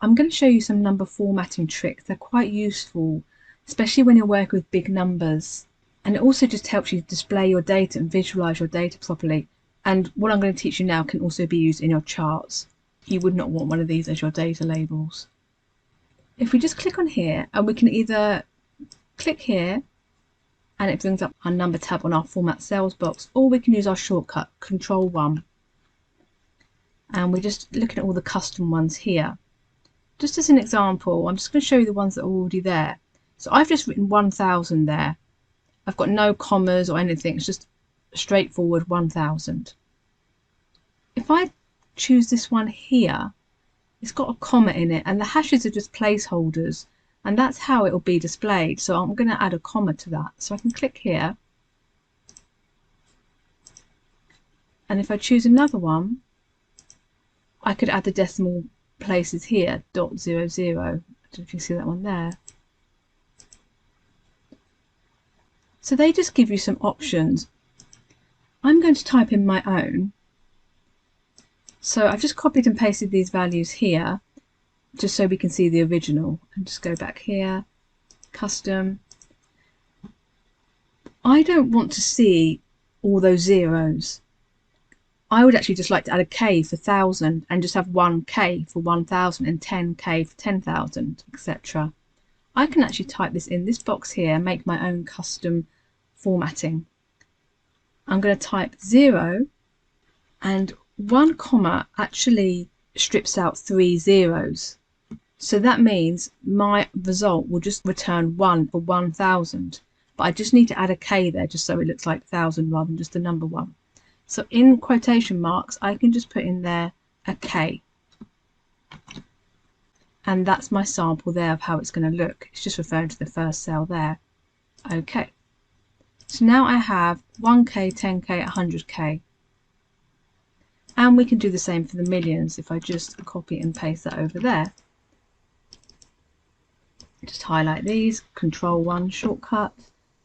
I'm going to show you some number formatting tricks. They're quite useful, especially when you're working with big numbers. And it also just helps you display your data and visualize your data properly. And what I'm going to teach you now can also be used in your charts. You would not want one of these as your data labels. If we just click on here, and we can either click here and it brings up our number tab on our format cells box, or we can use our shortcut Control-1. And we're just looking at all the custom ones here. Just as an example, I'm just going to show you the ones that are already there. So I've just written 1000 there. I've got no commas or anything, it's just straightforward 1000. If I choose this one here, it's got a comma in it, and the hashes are just placeholders, and that's how it will be displayed. So I'm going to add a comma to that. So I can click here, and if I choose another one, I could add the decimal places here, .00. I don't know if you see that one there. So they just give you some options. I'm going to type in my own. So I've just copied and pasted these values here, just so we can see the original. And just go back here, custom. I don't want to see all those zeros. I would actually just like to add a K for 1000 and just have 1K for 1000 and 10K for 10,000, etc. I can actually type this in this box here and make my own custom formatting. I'm going to type 0, and 1 comma actually strips out 3 zeros. So that means my result will just return 1 for 1000. But I just need to add a K there just so it looks like 1000 rather than just the number 1. So in quotation marks, I can just put in there a K. And that's my sample there of how it's going to look. It's just referring to the first cell there. Okay. So now I have 1K, 10K, 100K. And we can do the same for the millions if I just copy and paste that over there. Just highlight these, Control-1 shortcut,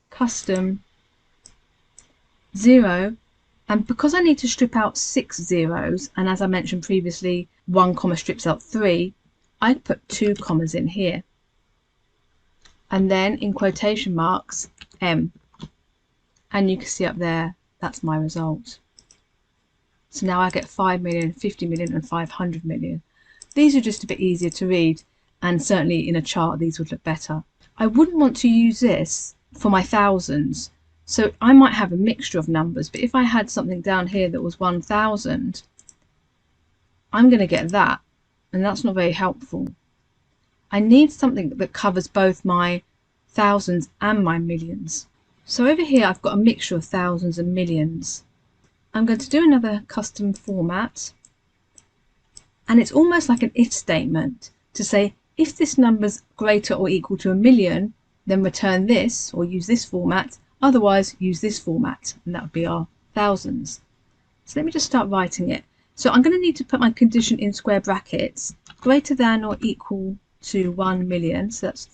custom, 0. And because I need to strip out 6 zeros, and as I mentioned previously, 1 comma strips out 3, I put 2 commas in here. And then in quotation marks, M. And you can see up there, that's my result. So now I get 5 million, 50 million and 500 million. These are just a bit easier to read, and certainly in a chart these would look better. I wouldn't want to use this for my thousands. So I might have a mixture of numbers, but if I had something down here that was 1000, I'm going to get that, and that's not very helpful. I need something that covers both my thousands and my millions. So over here I've got a mixture of thousands and millions. I'm going to do another custom format, and it's almost like an if statement to say if this number's greater or equal to 1,000,000, then return this or use this format. Otherwise, use this format, and that would be our thousands. So let me just start writing it. So I'm going to need to put my condition in square brackets, greater than or equal to 1,000,000. So that's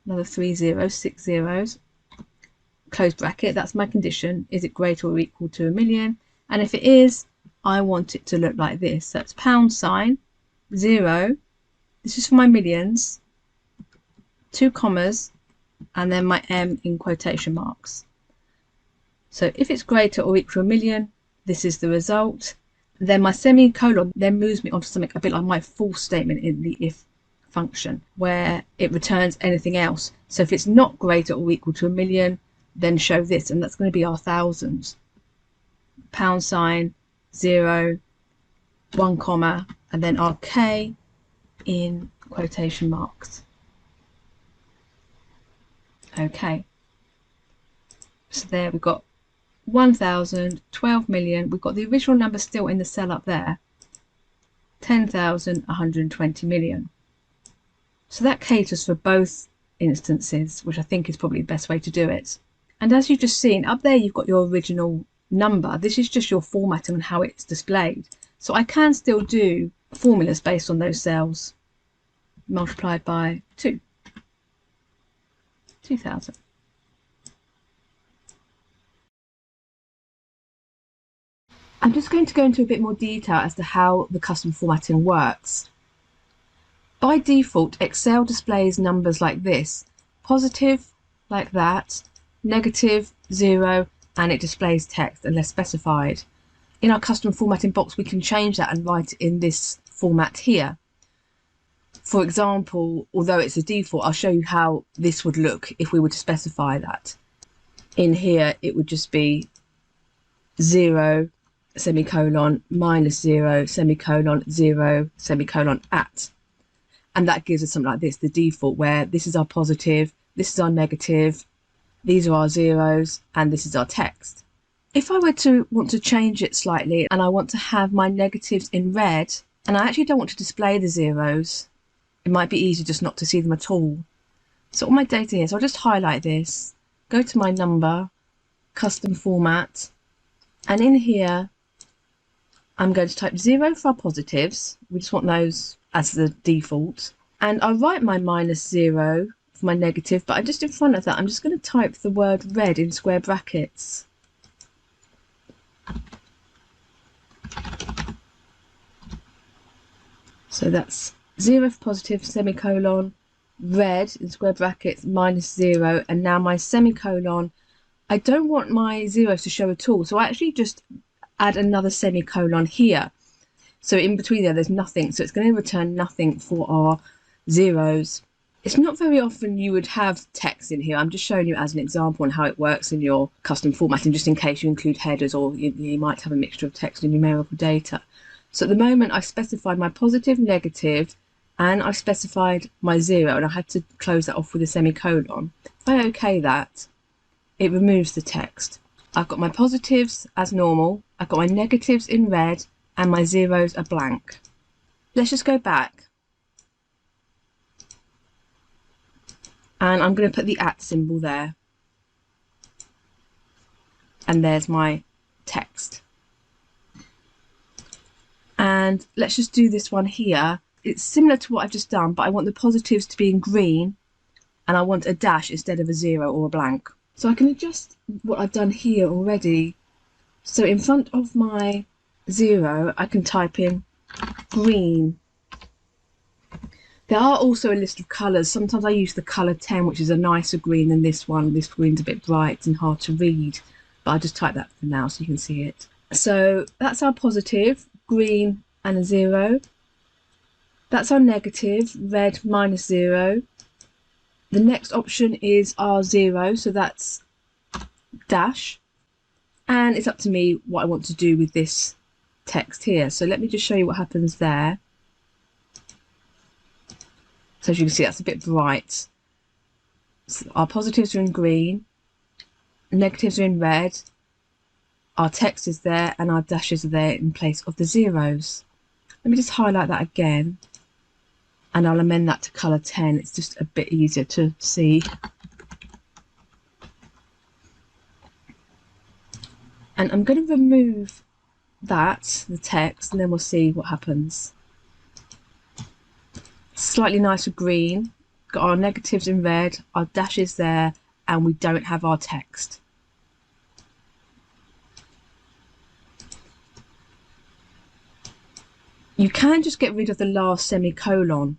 another 3 zeros, 6 zeros. Close bracket, that's my condition. Is it greater or equal to 1,000,000? And if it is, I want it to look like this. That's £, 0. This is for my millions, 2 commas, and then my M in quotation marks. So if it's greater or equal to 1,000,000, this is the result. Then my semicolon then moves me onto something a bit like my false statement in the if function, where it returns anything else. So if it's not greater or equal to 1,000,000, then show this, and that's going to be our thousands. £, 0, 1 comma, and then our K in quotation marks. Okay, so there we've got 1,000, 12 million, we've got the original number still in the cell up there, 10,000, 120 million. So that caters for both instances, which I think is probably the best way to do it. And as you've just seen, up there you've got your original number. This is just your formatting and how it's displayed. So I can still do formulas based on those cells, multiplied by 2. 2,000. I'm just going to go into a bit more detail as to how the custom formatting works. By default, Excel displays numbers like this: positive, like that, negative, 0, and it displays text unless specified. In our custom formatting box, we can change that and write it in this format here. For example, although it's a default, I'll show you how this would look if we were to specify that. In here, it would just be 0, semicolon, minus 0, semicolon, 0, semicolon, at. And that gives us something like this, the default, where this is our positive, this is our negative, these are our zeros, and this is our text. If I were to want to change it slightly and I want to have my negatives in red, and I actually don't want to display the zeros, it might be easier just not to see them at all. So all my data here, so I'll just highlight this, go to my number, custom format, and in here I'm going to type 0 for our positives. We just want those as the default. And I'll write my minus 0 for my negative, but just in front of that, I'm just going to type the word red in square brackets. So that's 0 for positive, semicolon, red in square brackets, minus 0, and now my semicolon. I don't want my zeros to show at all, so I actually just add another semicolon here. So in between there's nothing, so it's going to return nothing for our zeros. It's not very often you would have text in here. I'm just showing you as an example on how it works in your custom formatting, just in case you include headers or you might have a mixture of text and numerical data. So at the moment I specified my positive, negative, and I specified my 0, and I had to close that off with a semicolon. If I OK that, it removes the text. I've got my positives as normal, I've got my negatives in red, and my zeros are blank. Let's just go back. And I'm going to put the @ symbol there. And there's my text. And let's just do this one here. It's similar to what I've just done, but I want the positives to be in green, and I want a dash instead of a 0 or a blank. So I can adjust what I've done here already. So in front of my 0, I can type in green. There are also a list of colours. Sometimes I use the colour 10, which is a nicer green than this one. This green's a bit bright and hard to read, but I'll just type that for now so you can see it. So that's our positive, green and a 0. That's our negative, red, minus 0. The next option is our 0, so that's dash. And it's up to me what I want to do with this text here. So let me just show you what happens there. So as you can see, that's a bit bright. So our positives are in green, negatives are in red, our text is there, and our dashes are there in place of the zeros. Let me just highlight that again, and I'll amend that to colour 10. It's just a bit easier to see. And I'm going to remove that, the text, and then we'll see what happens. Slightly nicer green, got our negatives in red, our dashes there, and we don't have our text. You can just get rid of the last semicolon.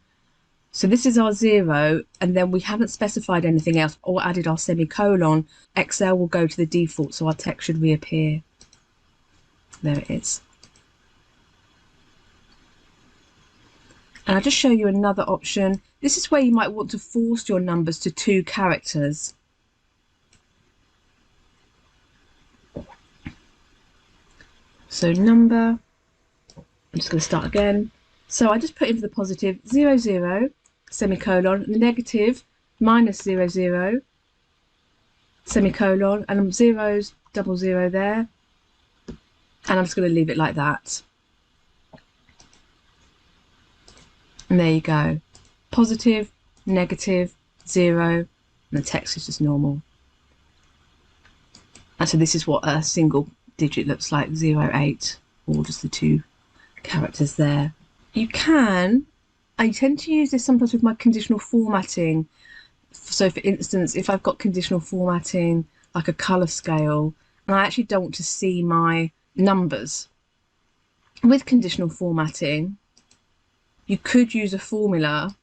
So this is our 0, and then we haven't specified anything else or added our semicolon. Excel will go to the default, so our text should reappear. There it is. And I'll just show you another option. This is where you might want to force your numbers to 2 characters. So number, I'm just going to start again. So I just put in for the positive 0, 0, semicolon, the negative minus 0, 0, semicolon, and zeros, double 0 there. And I'm just going to leave it like that. And there you go. Positive, negative, 0, and the text is just normal. And so this is what a single digit looks like, 0, 8, or just the 2 characters there. You can, I tend to use this sometimes with my conditional formatting. So for instance, if I've got conditional formatting, like a colour scale, and I actually don't want to see my numbers. With conditional formatting, you could use a formula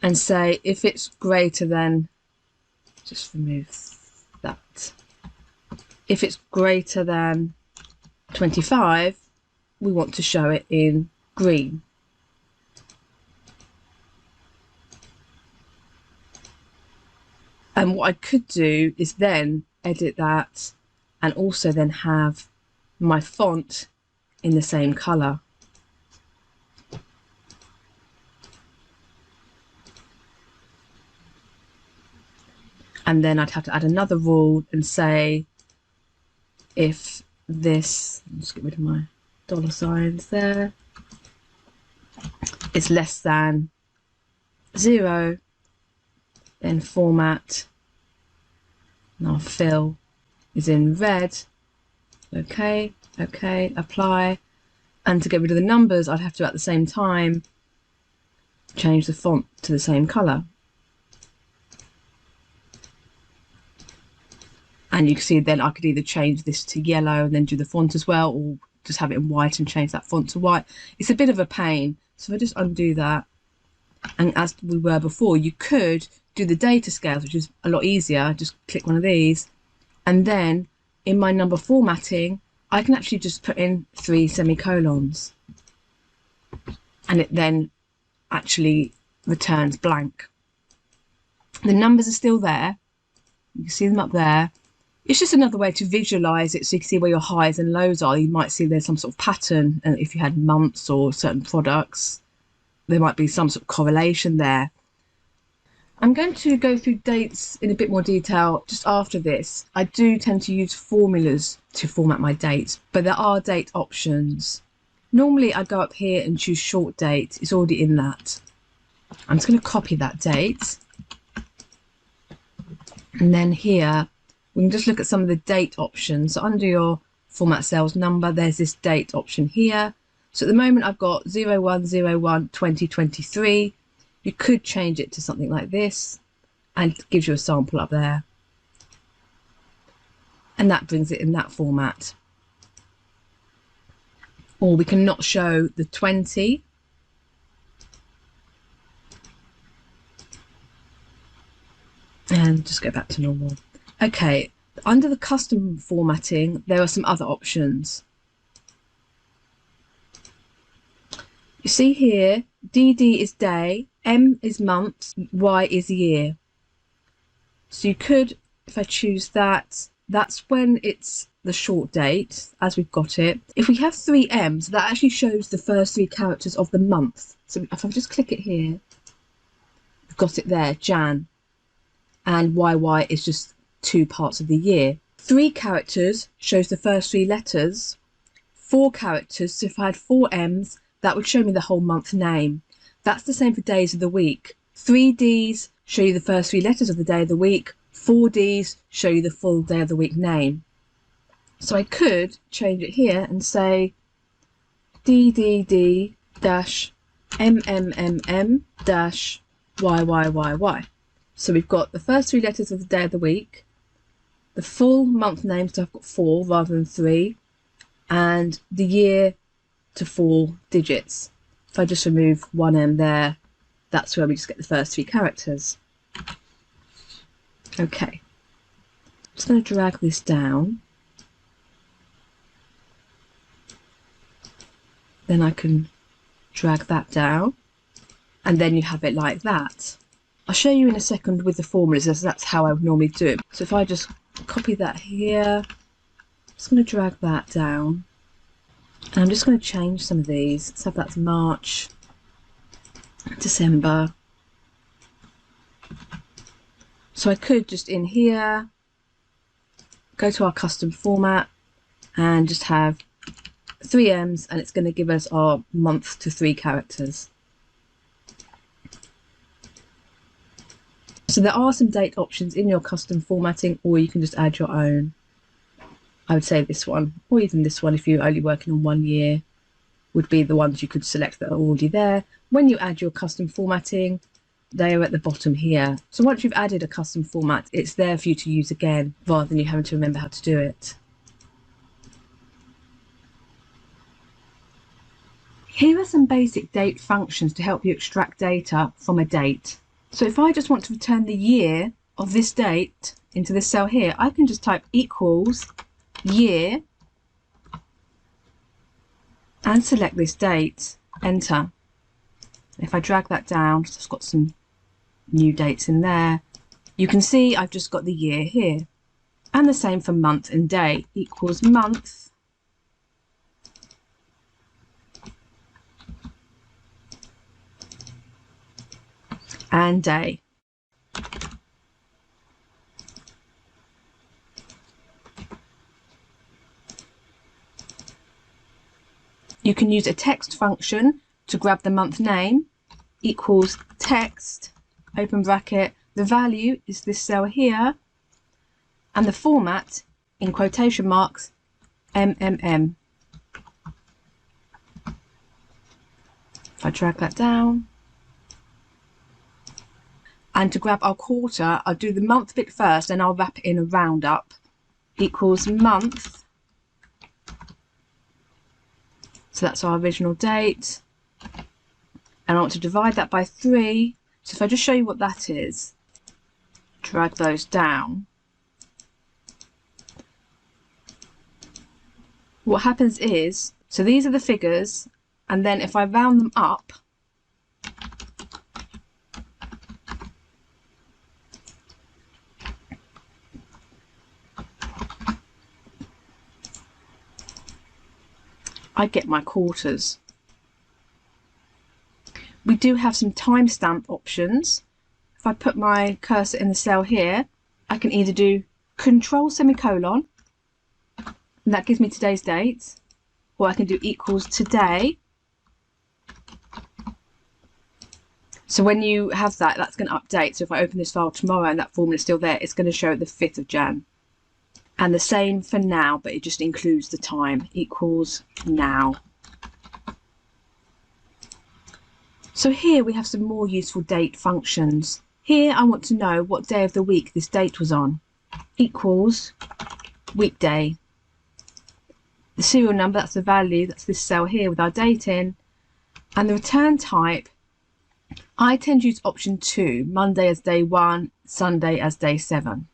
and say if it's greater than, just remove that, if it's greater than 25, we want to show it in green. And what I could do is then edit that and also then have my font in the same colour. And then I'd have to add another rule and say if this, just get rid of my dollar signs there, it's less than 0, then format, and our fill is in red. Okay, okay, apply. And to get rid of the numbers, I'd have to at the same time change the font to the same colour. And you can see then I could either change this to yellow and then do the font as well, or just have it in white and change that font to white. It's a bit of a pain. So if I just undo that, and as we were before, you could do the data scales, which is a lot easier. Just click one of these, and then in my number formatting, I can actually just put in 3 semicolons, and it then actually returns blank. The numbers are still there. You can see them up there. It's just another way to visualize it so you can see where your highs and lows are. You might see there's some sort of pattern, and if you had months or certain products, there might be some sort of correlation there. I'm going to go through dates in a bit more detail just after this. I do tend to use formulas to format my dates, but there are date options. Normally I go up here and choose short date. It's already in that. I'm just going to copy that date. And then here, we can just look at some of the date options. So under your format cells number, there's this date option here. So at the moment I've got 01/01/2023. You could change it to something like this, and it gives you a sample up there. And that brings it in that format. Or we can not show the 20. And just go back to normal. Okay, under the custom formatting, there are some other options. You see here, DD is day, M is month, Y is year. So you could, if I choose that, that's when it's the short date, as we've got it. If we have 3 M's, that actually shows the first 3 characters of the month. So if I just click it here, we've got it there, Jan. And YY is just 2 parts of the year. 3 characters shows the first 3 letters. 4 characters, so if I had 4 M's, that would show me the whole month name. That's the same for days of the week. 3 D's show you the first 3 letters of the day of the week. 4 D's show you the full day of the week name. So I could change it here and say DDD-MMMM-YYYY. So we've got the first 3 letters of the day of the week, the full month name, so I've got 4 rather than 3, and the year to 4 digits. If I just remove 1 M there, that's where we just get the first 3 characters. Okay, I'm just going to drag this down. Then I can drag that down, and then you have it like that. I'll show you in a second with the formulas, as that's how I would normally do it. So if I just copy that here, I'm just going to drag that down. And I'm just going to change some of these. Let's have that to March, December. So I could just in here, go to our custom format and just have 3 M's, and it's going to give us our month to 3 characters. So there are some date options in your custom formatting, or you can just add your own. I would say this one, or even this one if you're only working on 1 year, would be the ones you could select that are already there. When you add your custom formatting, they are at the bottom here. So once you've added a custom format, it's there for you to use again, rather than you having to remember how to do it. Here are some basic date functions to help you extract data from a date. So if I just want to return the year of this date into this cell here, I can just type equals year and select this date, enter. If I drag that down, so it's got some new dates in there, you can see I've just got the year here. And the same for month and day, equals month and day. You can use a text function to grab the month name, equals text, open bracket, the value is this cell here, and the format, in quotation marks, MMM. If I drag that down, and to grab our quarter, I'll do the month bit first, and I'll wrap it in a roundup, equals month. So that's our original date. And I want to divide that by 3. So if I just show you what that is, drag those down. What happens is, so these are the figures, and then if I round them up, I get my quarters. We do have some timestamp options. If I put my cursor in the cell here, I can either do control semicolon, and that gives me today's date, or I can do equals today. So when you have that, that's going to update. So if I open this file tomorrow and that formula is still there, it's going to show the 5th of Jan. And the same for now, but it just includes the time, equals now. So here we have some more useful date functions. Here I want to know what day of the week this date was on, equals weekday. The serial number, that's the value, that's this cell here with our date in. And the return type, I tend to use option 2, Monday as day 1, Sunday as day 7.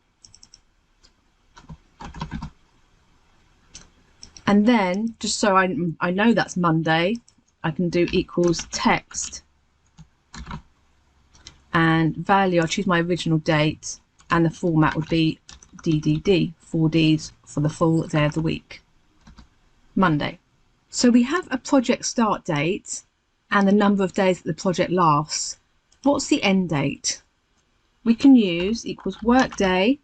And then, just so I know that's Monday, I can do equals text and value. I'll choose my original date, and the format would be DDD, 4 Ds for the full day of the week, Monday. So we have a project start date and the number of days that the project lasts. What's the end date? We can use equals workday.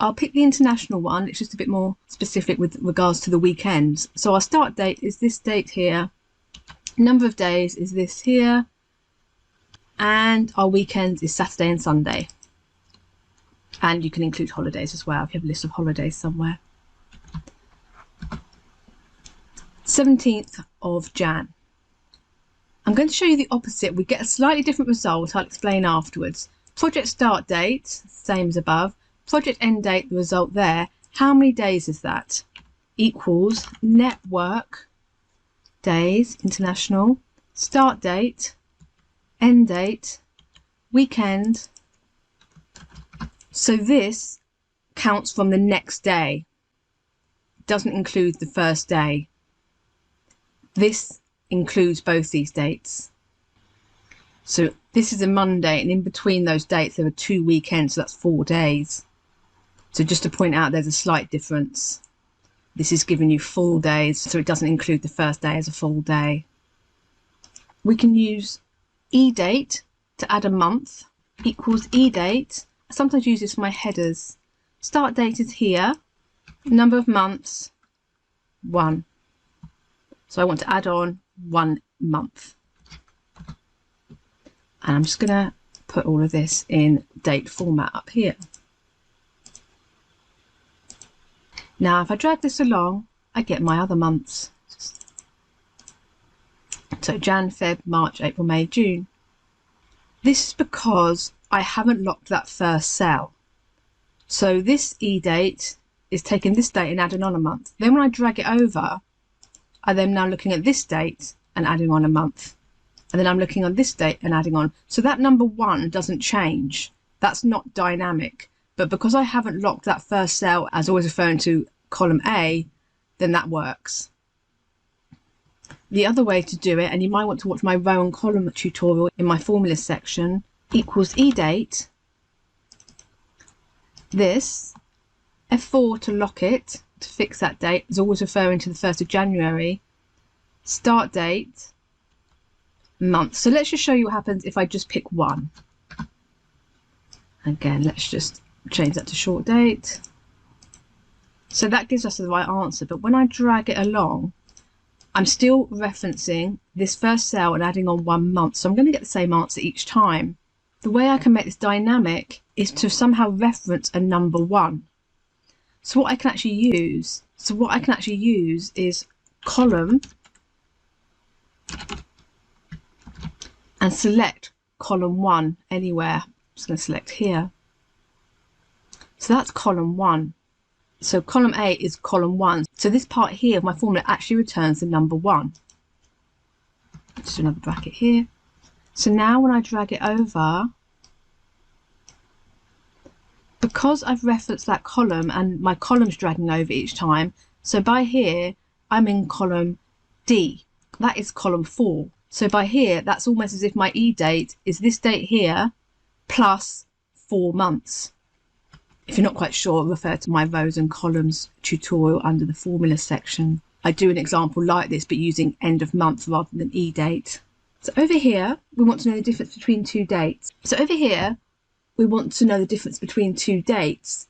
I'll pick the international one. It's just a bit more specific with regards to the weekends. So our start date is this date here. Number of days is this here. And our weekends is Saturday and Sunday. And you can include holidays as well if you have a list of holidays somewhere. 17th of Jan. I'm going to show you the opposite. We get a slightly different result. I'll explain afterwards. Project start date, same as above. Project end date, the result there. How many days is that? Equals network days, international, start date, end date, weekend. So this counts from the next day. Doesn't include the first day. This includes both these dates. So this is a Monday, and in between those dates there are 2 weekends, so that's 4 days. So just to point out, there's a slight difference. This is giving you full days, so it doesn't include the first day as a full day. We can use eDate to add a month, equals eDate. I sometimes use this for my headers. Start date is here, number of months, 1. So I want to add on 1 month. And I'm just going to put all of this in date format up here. Now, if I drag this along, I get my other months. So Jan, Feb, March, April, May, June. This is because I haven't locked that first cell. So this eDate is taking this date and adding on a month. Then when I drag it over, I then now looking at this date and adding on a month. And then I'm looking on this date and adding on. So that number 1 doesn't change. That's not dynamic. But because I haven't locked that first cell as always referring to column A, then that works. The other way to do it, and you might want to watch my row and column tutorial in my formula section, equals eDate, this, F4 to lock it, to fix that date, is always referring to the 1st of January, start date, month. So let's just show you what happens if I just pick 1. Again, let's just change that to short date. So that gives us the right answer, but when I drag it along, I'm still referencing this first cell and adding on 1 month. So I'm going to get the same answer each time. The way I can make this dynamic is to somehow reference a number 1. So what I can actually use, is column and select column 1 anywhere. I'm just going to select here. So that's column 1. So column A is column 1. So this part here of my formula actually returns the number 1. Just do another bracket here. So now when I drag it over, because I've referenced that column and my column's dragging over each time, so by here I'm in column D. That is column 4. So by here, that's almost as if my eDate is this date here plus 4 months. If you're not quite sure, refer to my rows and columns tutorial under the formula section. I do an example like this, but using end of month rather than eDate. So over here, we want to know the difference between 2 dates. So over here, we want to know the difference between 2 dates.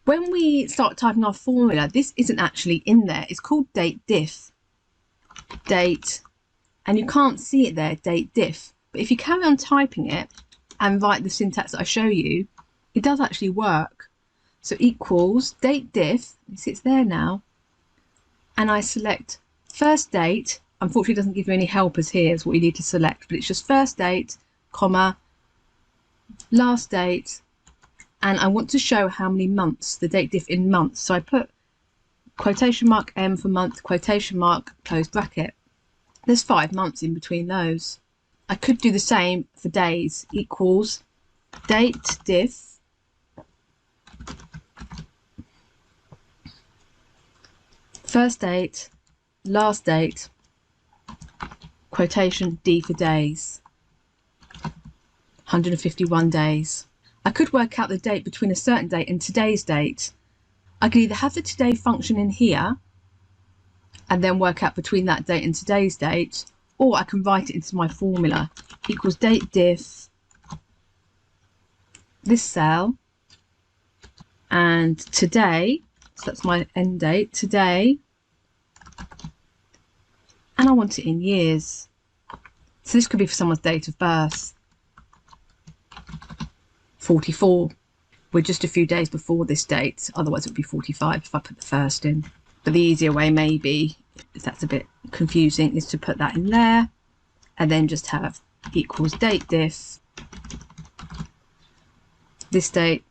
When we start typing our formula, this isn't actually in there. It's called date diff. Date, and you can't see it there, date diff. But if you carry on typing it and write the syntax that I show you, it does actually work. So equals date diff, it sits there now, and I select first date. Unfortunately, it doesn't give you any helpers here, is what you need to select, but it's just first date, comma, last date, and I want to show how many months, the date diff in months. So I put quotation mark M for month, quotation mark, close bracket. There's 5 months in between those. I could do the same for days, equals date diff, first date, last date, quotation D for days, 151 days. I could work out the date between a certain date and today's date. I could either have the today function in here and then work out between that date and today's date, or I can write it into my formula, equals date diff, this cell, and today, so that's my end date, today, and I want it in years. So this could be for someone's date of birth, 44. We're just a few days before this date, otherwise it would be 45 if I put the first in. But the easier way maybe, if that's a bit confusing, is to put that in there and then just have equals date diff, this date,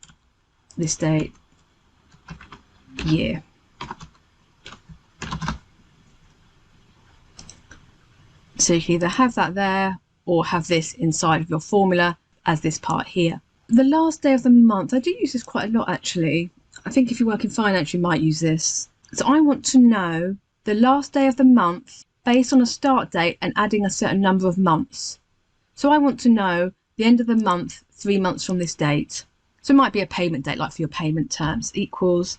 year. So you can either have that there or have this inside of your formula as this part here. The last day of the month, I do use this quite a lot actually. I think if you work in finance you might use this. So I want to know the last day of the month based on a start date and adding a certain number of months. So I want to know the end of the month 3 months from this date. So it might be a payment date, like for your payment terms, equals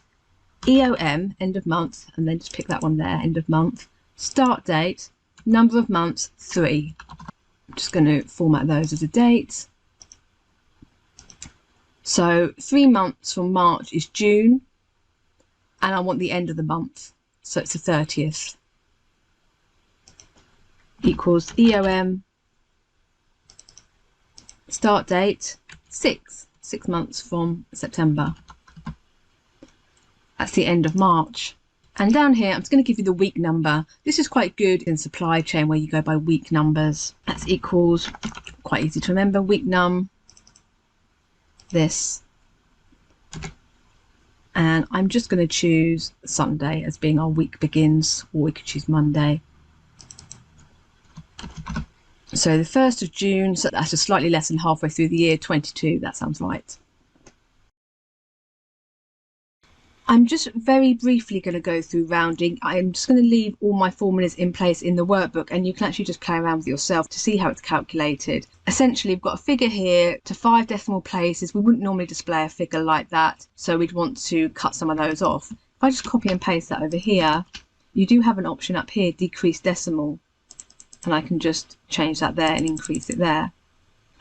EOM, end of month, and then just pick that one there, end of month, start date, number of months, 3. I'm just going to format those as a date. So 3 months from March is June, and I want the end of the month, so it's the 30th. Equals EOM, start date, 6 months from September. That's the end of March. And down here, I'm just going to give you the week number. This is quite good in supply chain where you go by week numbers. That's equals, quite easy to remember, week num, this. And I'm just going to choose Sunday as being our week begins, or we could choose Monday. So the 1st of June, so that's just slightly less than halfway through the year, 22, that sounds right. I'm just very briefly going to go through rounding. I'm just going to leave all my formulas in place in the workbook, and you can actually just play around with yourself to see how it's calculated. Essentially, we've got a figure here to 5 decimal places. We wouldn't normally display a figure like that, so we'd want to cut some of those off. If I just copy and paste that over here, you do have an option up here, decrease decimal, and I can just change that there and increase it there.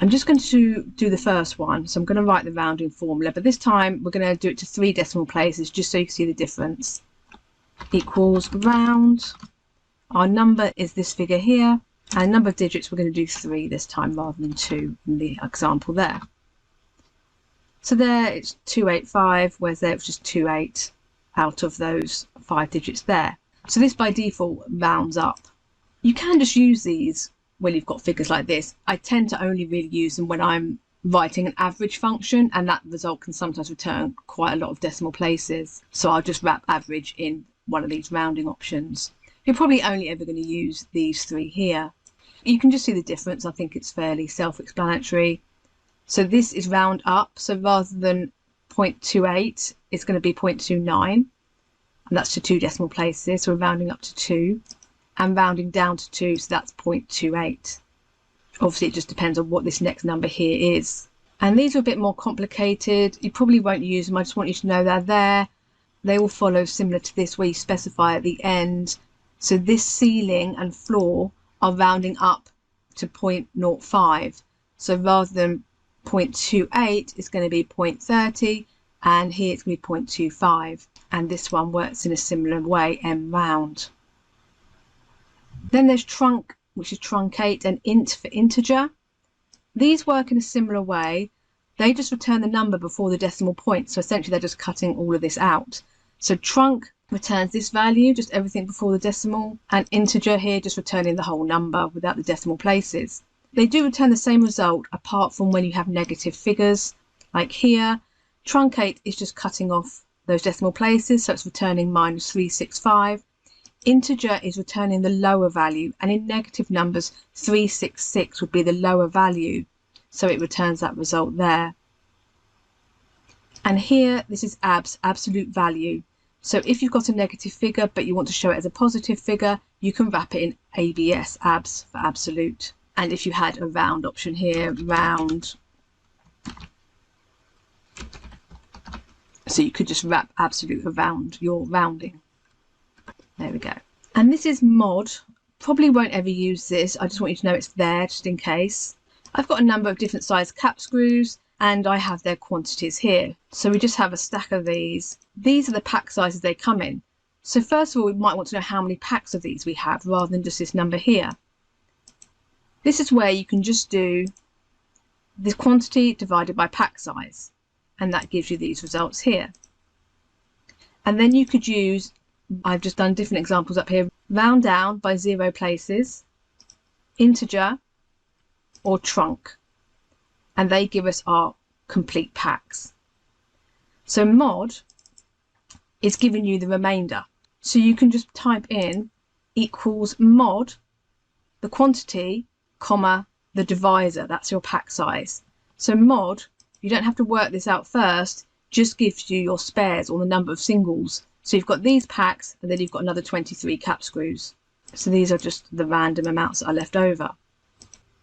I'm just going to do the first one, so I'm going to write the rounding formula, but this time we're going to do it to 3 decimal places just so you can see the difference. Equals round, our number is this figure here, and number of digits we're going to do 3 this time rather than 2 in the example there. So there it's 285, whereas there it was just 28 out of those 5 digits there. So this by default rounds up. You can just use these when you've got figures like this. I tend to only really use them when I'm writing an average function, and that result can sometimes return quite a lot of decimal places. So I'll just wrap average in one of these rounding options. You're probably only ever going to use these 3 here. You can just see the difference. I think it's fairly self-explanatory. So this is round up. So rather than 0.28, it's going to be 0.29. And that's to 2 decimal places. So we're rounding up to 2. And rounding down to 2, so that's 0.28. Obviously, it just depends on what this next number here is. And these are a bit more complicated. You probably won't use them. I just want you to know they're there. They all follow similar to this, where you specify at the end. So this ceiling and floor are rounding up to 0.05. So rather than 0.28, it's going to be 0.30, and here it's going to be 0.25. And this one works in a similar way, M round. Then there's trunc, which is truncate, and int for integer. These work in a similar way. They just return the number before the decimal point. So essentially, they're just cutting all of this out. So trunc returns this value, just everything before the decimal, and integer here just returning the whole number without the decimal places. They do return the same result apart from when you have negative figures, like here. Truncate is just cutting off those decimal places, so it's returning -365. Integer is returning the lower value, and in negative numbers 366 would be the lower value, so it returns that result there. And here this is absolute value. So if you've got a negative figure but you want to show it as a positive figure, you can wrap it in ABS, abs for absolute. And if you had a round option here, round, so you could just wrap absolute around your rounding. There we go. And this is mod. Probably won't ever use this. I just want you to know it's there just in case. I've got a number of different size cap screws, and I have their quantities here. So we just have a stack of these. These are the pack sizes they come in. So first of all, we might want to know how many packs of these we have rather than just this number here. This is where you can just do the quantity divided by pack size, and that gives you these results here. And then you could use, I've just done different examples up here, round down by 0 places, integer, or trunc, and they give us our complete packs. So mod is giving you the remainder. So you can just type in equals mod, the quantity, comma, the divisor, that's your pack size. So mod, you don't have to work this out first, just gives you your spares or the number of singles. So you've got these packs, and then you've got another 23 cap screws. So these are just the random amounts that are left over.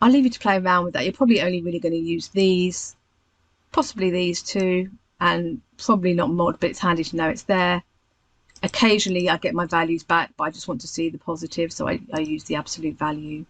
I'll leave you to play around with that. You're probably only really going to use these, possibly these two, and probably not mod, but it's handy to know it's there. Occasionally I get my values back, but I just want to see the positive, so I use the absolute value.